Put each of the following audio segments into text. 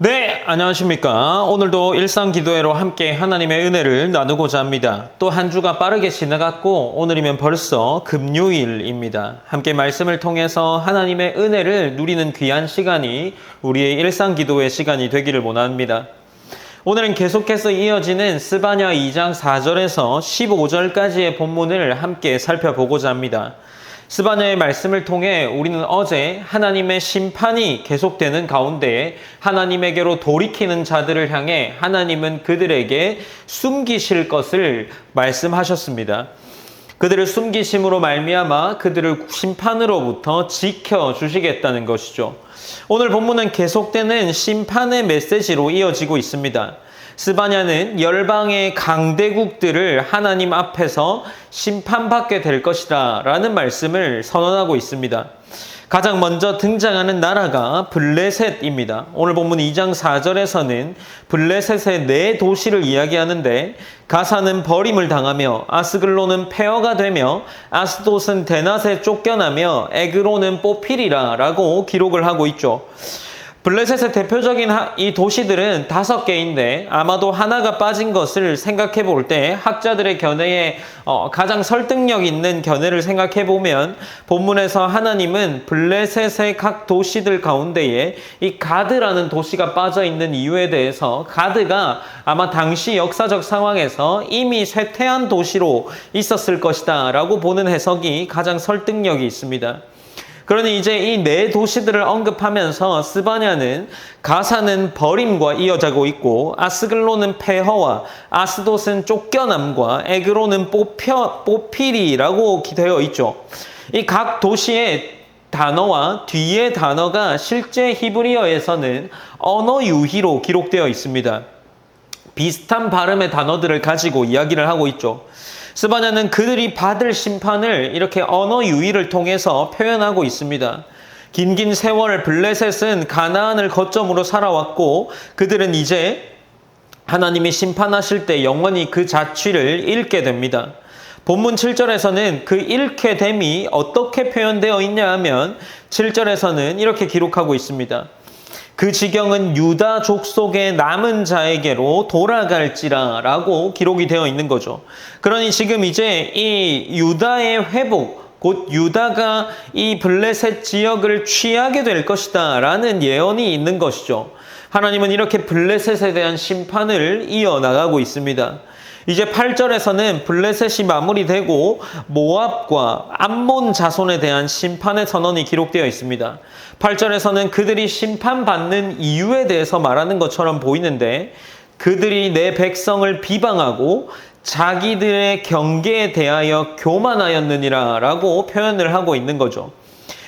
네, 안녕하십니까. 오늘도 일상기도회로 함께 하나님의 은혜를 나누고자 합니다. 또 한 주가 빠르게 지나갔고 오늘이면 벌써 금요일입니다. 함께 말씀을 통해서 하나님의 은혜를 누리는 귀한 시간이 우리의 일상기도회 시간이 되기를 원합니다. 오늘은 계속해서 이어지는 스바냐 2장 4절에서 15절까지의 본문을 함께 살펴보고자 합니다. 스바냐의 말씀을 통해 우리는 어제 하나님의 심판이 계속되는 가운데 하나님에게로 돌이키는 자들을 향해 하나님은 그들에게 숨기실 것을 말씀하셨습니다. 그들을 숨기심으로 말미암아 그들을 심판으로부터 지켜주시겠다는 것이죠. 오늘 본문은 계속되는 심판의 메시지로 이어지고 있습니다. 스바냐는 열방의 강대국들을 하나님 앞에서 심판받게 될 것이다 라는 말씀을 선언하고 있습니다. 가장 먼저 등장하는 나라가 블레셋입니다. 오늘 본문 2장 4절에서는 블레셋의 4도시를 이야기하는데 가사는 버림을 당하며 아스글론은 폐허가 되며 아스돗은 데낫에 쫓겨나며 에그론은 뽑히리라 라고 기록을 하고 있죠. 블레셋의 대표적인 이 도시들은 5개인데 아마도 하나가 빠진 것을 생각해 볼 때 학자들의 견해에 가장 설득력 있는 견해를 생각해 보면 본문에서 하나님은 블레셋의 각 도시들 가운데에 이 가드라는 도시가 빠져 있는 이유에 대해서 가드가 아마 당시 역사적 상황에서 이미 쇠퇴한 도시로 있었을 것이다 라고 보는 해석이 가장 설득력이 있습니다. 그러니 이제 이 4도시들을 언급하면서 스바냐는 가사는 버림과 이어지고 있고 아스글론은 폐허와 아스돗은 쫓겨남과 에그론은 뽑히리라고 되어 있죠. 이 각 도시의 단어와 뒤의 단어가 실제 히브리어에서는 언어 유희로 기록되어 있습니다. 비슷한 발음의 단어들을 가지고 이야기를 하고 있죠. 스바냐는 그들이 받을 심판을 이렇게 언어 유희를 통해서 표현하고 있습니다. 긴 세월 블레셋은 가나안을 거점으로 살아왔고 그들은 이제 하나님이 심판하실 때 영원히 그 자취를 잃게 됩니다. 본문 7절에서는 그 잃게 됨이 어떻게 표현되어 있냐 하면 7절에서는 이렇게 기록하고 있습니다. 그 지경은 유다 족속의 남은 자에게로 돌아갈지라 라고 기록이 되어 있는 거죠. 그러니 지금 이제 이 유다의 회복, 곧 유다가 이 블레셋 지역을 취하게 될 것이다 라는 예언이 있는 것이죠. 하나님은 이렇게 블레셋에 대한 심판을 이어나가고 있습니다. 이제 8절에서는 블레셋이 마무리되고 모압과 암몬 자손에 대한 심판의 선언이 기록되어 있습니다. 8절에서는 그들이 심판받는 이유에 대해서 말하는 것처럼 보이는데 그들이 내 백성을 비방하고 자기들의 경계에 대하여 교만하였느니라 라고 표현을 하고 있는 거죠.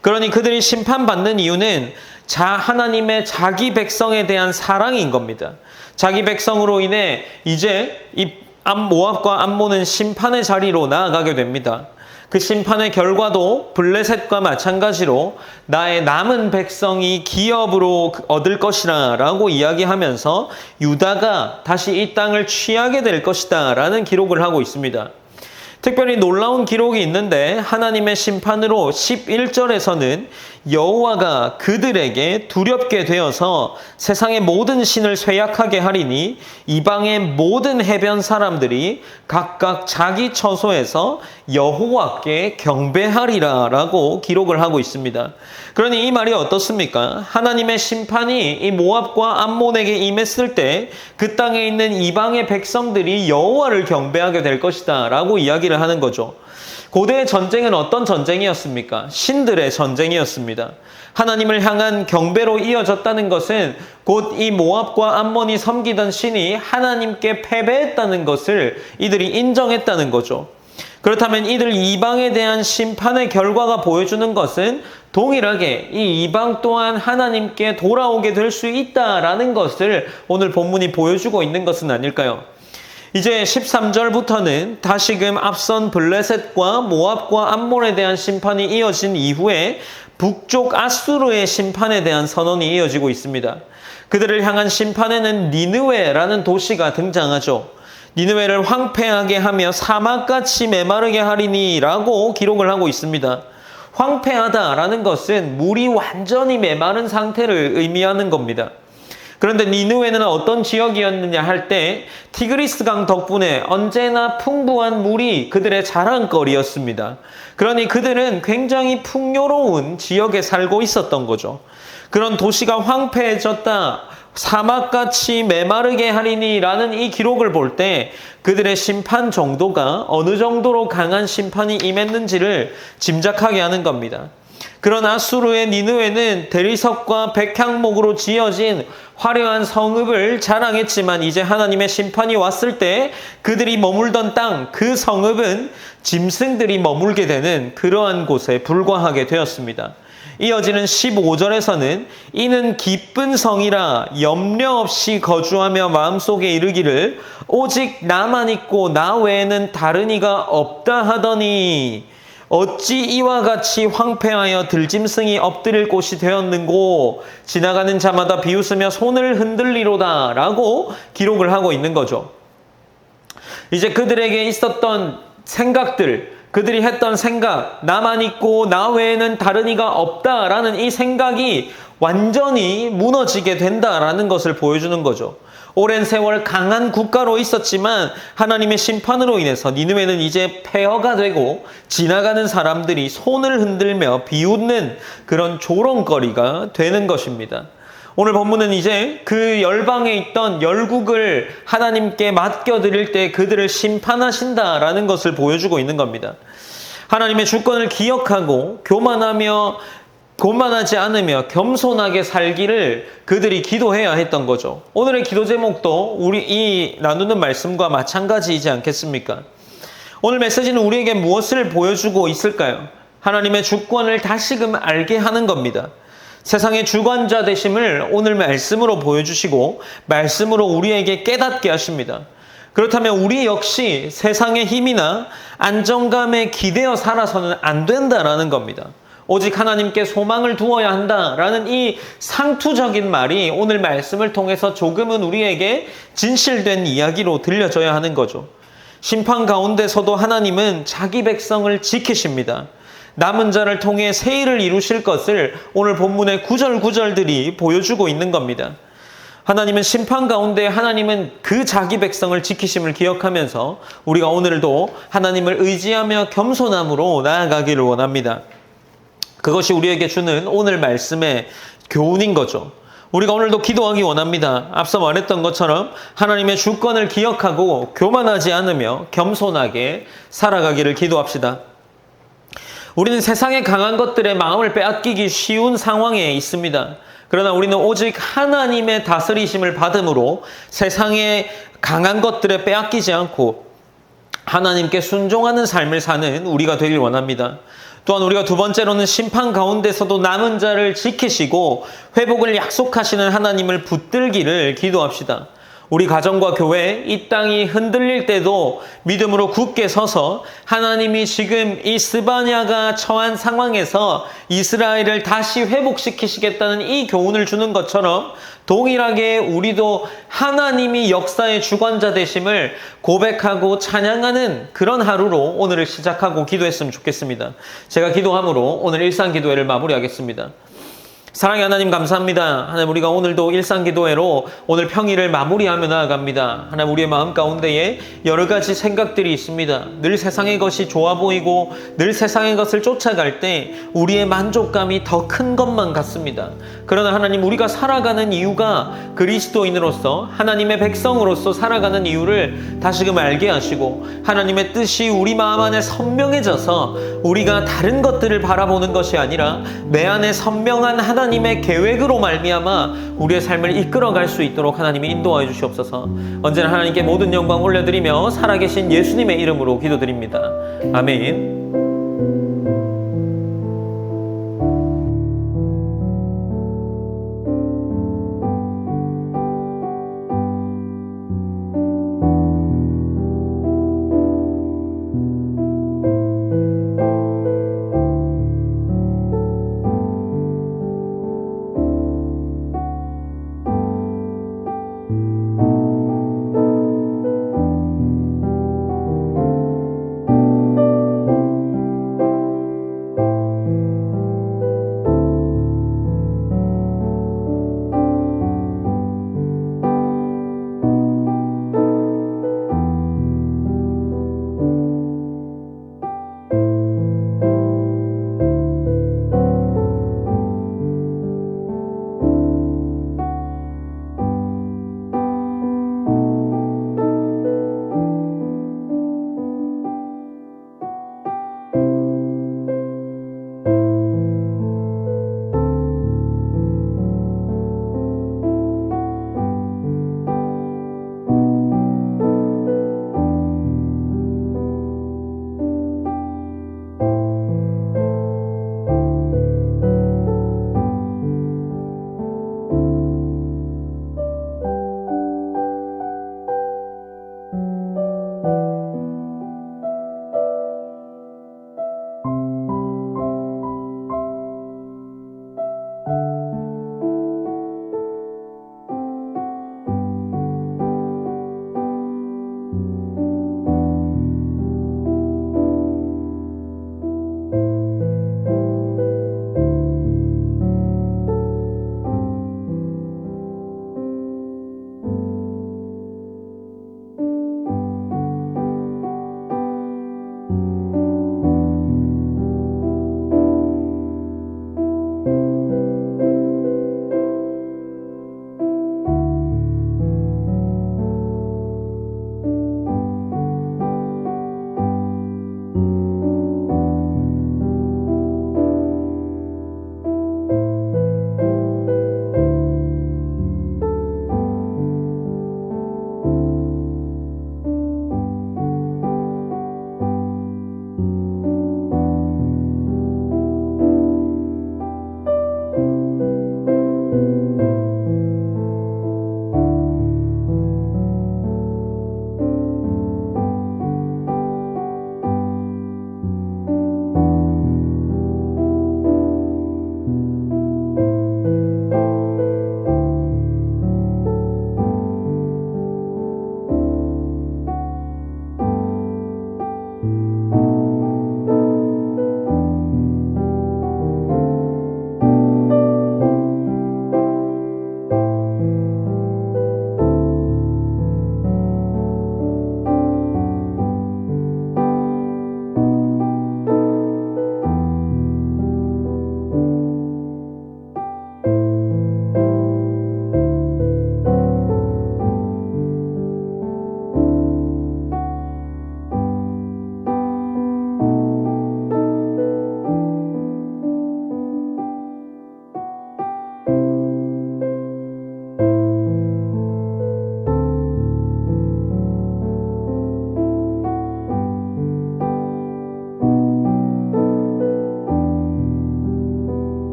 그러니 그들이 심판받는 이유는 하나님의 자기 백성에 대한 사랑인 겁니다. 자기 백성으로 인해 이제 이 모압과 암몬은 심판의 자리로 나아가게 됩니다. 그 심판의 결과도 블레셋과 마찬가지로 나의 남은 백성이 기업으로 얻을 것이라 라고 이야기하면서 유다가 다시 이 땅을 취하게 될 것이다 라는 기록을 하고 있습니다. 특별히 놀라운 기록이 있는데 하나님의 심판으로 11절에서는 여호와가 그들에게 두렵게 되어서 세상의 모든 신을 쇠약하게 하리니 이방의 모든 해변 사람들이 각각 자기 처소에서 여호와께 경배하리라 라고 기록을 하고 있습니다. 그러니 이 말이 어떻습니까? 하나님의 심판이 이 모압과 암몬에게 임했을 때 그 땅에 있는 이방의 백성들이 여호와를 경배하게 될 것이다 라고 이야기를 하는 거죠. 고대의 전쟁은 어떤 전쟁이었습니까? 신들의 전쟁이었습니다. 하나님을 향한 경배로 이어졌다는 것은 곧 이 모압과 암몬이 섬기던 신이 하나님께 패배했다는 것을 이들이 인정했다는 거죠. 그렇다면 이들 이방에 대한 심판의 결과가 보여주는 것은 동일하게 이 이방 또한 하나님께 돌아오게 될 수 있다라는 것을 오늘 본문이 보여주고 있는 것은 아닐까요? 이제 13절부터는 다시금 앞선 블레셋과 모압과 암몬에 대한 심판이 이어진 이후에 북쪽 아수르의 심판에 대한 선언이 이어지고 있습니다. 그들을 향한 심판에는 니느웨라는 도시가 등장하죠. 니느웨를 황폐하게 하며 사막같이 메마르게 하리니 라고 기록을 하고 있습니다. 황폐하다라는 것은 물이 완전히 메마른 상태를 의미하는 겁니다. 그런데 니느웨는 어떤 지역이었느냐 할 때 티그리스 강 덕분에 언제나 풍부한 물이 그들의 자랑거리였습니다. 그러니 그들은 굉장히 풍요로운 지역에 살고 있었던 거죠. 그런 도시가 황폐해졌다, 사막같이 메마르게 하리니라는 이 기록을 볼 때 그들의 심판 정도가 어느 정도로 강한 심판이 임했는지를 짐작하게 하는 겁니다. 그런 아수르의 니느웨는 대리석과 백향목으로 지어진 화려한 성읍을 자랑했지만 이제 하나님의 심판이 왔을 때 그들이 머물던 땅, 그 성읍은 짐승들이 머물게 되는 그러한 곳에 불과하게 되었습니다. 이어지는 15절에서는 이는 기쁜 성이라 염려 없이 거주하며 마음속에 이르기를 오직 나만 있고 나 외에는 다른 이가 없다 하더니 어찌 이와 같이 황폐하여 들짐승이 엎드릴 곳이 되었는고 지나가는 자마다 비웃으며 손을 흔들리로다 라고 기록을 하고 있는 거죠. 이제 그들에게 있었던 생각들, 그들이 했던 생각, 나만 있고 나 외에는 다른 이가 없다라는 이 생각이 완전히 무너지게 된다라는 것을 보여주는 거죠. 오랜 세월 강한 국가로 있었지만 하나님의 심판으로 인해서 니느웨는 이제 폐허가 되고 지나가는 사람들이 손을 흔들며 비웃는 그런 조롱거리가 되는 것입니다. 오늘 본문은 이제 그 열방에 있던 열국을 하나님께 맡겨드릴 때 그들을 심판하신다라는 것을 보여주고 있는 겁니다. 하나님의 주권을 기억하고 교만하지 않으며 겸손하게 살기를 그들이 기도해야 했던 거죠. 오늘의 기도 제목도 우리 이 나누는 말씀과 마찬가지이지 않겠습니까? 오늘 메시지는 우리에게 무엇을 보여주고 있을까요? 하나님의 주권을 다시금 알게 하는 겁니다. 세상의 주관자 되심을 오늘 말씀으로 보여주시고 말씀으로 우리에게 깨닫게 하십니다. 그렇다면 우리 역시 세상의 힘이나 안정감에 기대어 살아서는 안 된다라는 겁니다. 오직 하나님께 소망을 두어야 한다라는 이 상투적인 말이 오늘 말씀을 통해서 조금은 우리에게 진실된 이야기로 들려져야 하는 거죠. 심판 가운데서도 하나님은 자기 백성을 지키십니다. 남은 자를 통해 세일을 이루실 것을 오늘 본문의 구절들이 보여주고 있는 겁니다. 하나님은 심판 가운데 하나님은 그 자기 백성을 지키심을 기억하면서 우리가 오늘도 하나님을 의지하며 겸손함으로 나아가기를 원합니다. 그것이 우리에게 주는 오늘 말씀의 교훈인 거죠. 우리가 오늘도 기도하기 원합니다. 앞서 말했던 것처럼 하나님의 주권을 기억하고 교만하지 않으며 겸손하게 살아가기를 기도합시다. 우리는 세상의 강한 것들의 마음을 빼앗기기 쉬운 상황에 있습니다. 그러나 우리는 오직 하나님의 다스리심을 받음으로 세상의 강한 것들에 빼앗기지 않고 하나님께 순종하는 삶을 사는 우리가 되길 원합니다. 또한 우리가 두 번째로는 심판 가운데서도 남은 자를 지키시고 회복을 약속하시는 하나님을 붙들기를 기도합시다. 우리 가정과 교회, 이 땅이 흔들릴 때도 믿음으로 굳게 서서 하나님이 지금 이 스바냐가 처한 상황에서 이스라엘을 다시 회복시키시겠다는 이 교훈을 주는 것처럼 동일하게 우리도 하나님이 역사의 주관자 되심을 고백하고 찬양하는 그런 하루로 오늘을 시작하고 기도했으면 좋겠습니다. 제가 기도함으로 오늘 일상기도회를 마무리하겠습니다. 사랑의 하나님 감사합니다. 하나님 우리가 오늘도 일상기도회로 오늘 평일을 마무리하며 나아갑니다. 하나님 우리의 마음 가운데에 여러 가지 생각들이 있습니다. 늘 세상의 것이 좋아 보이고 늘 세상의 것을 쫓아갈 때 우리의 만족감이 더 큰 것만 같습니다. 그러나 하나님 우리가 살아가는 이유가 그리스도인으로서 하나님의 백성으로서 살아가는 이유를 다시금 알게 하시고 하나님의 뜻이 우리 마음 안에 선명해져서 우리가 다른 것들을 바라보는 것이 아니라 내 안에 선명한 하나님의 계획으로 말미암아 우리의 삶을 이끌어갈 수 있도록 하나님이 인도하여 주시옵소서. 언제나 하나님께 모든 영광 올려드리며 살아계신 예수님의 이름으로 기도드립니다. 아멘.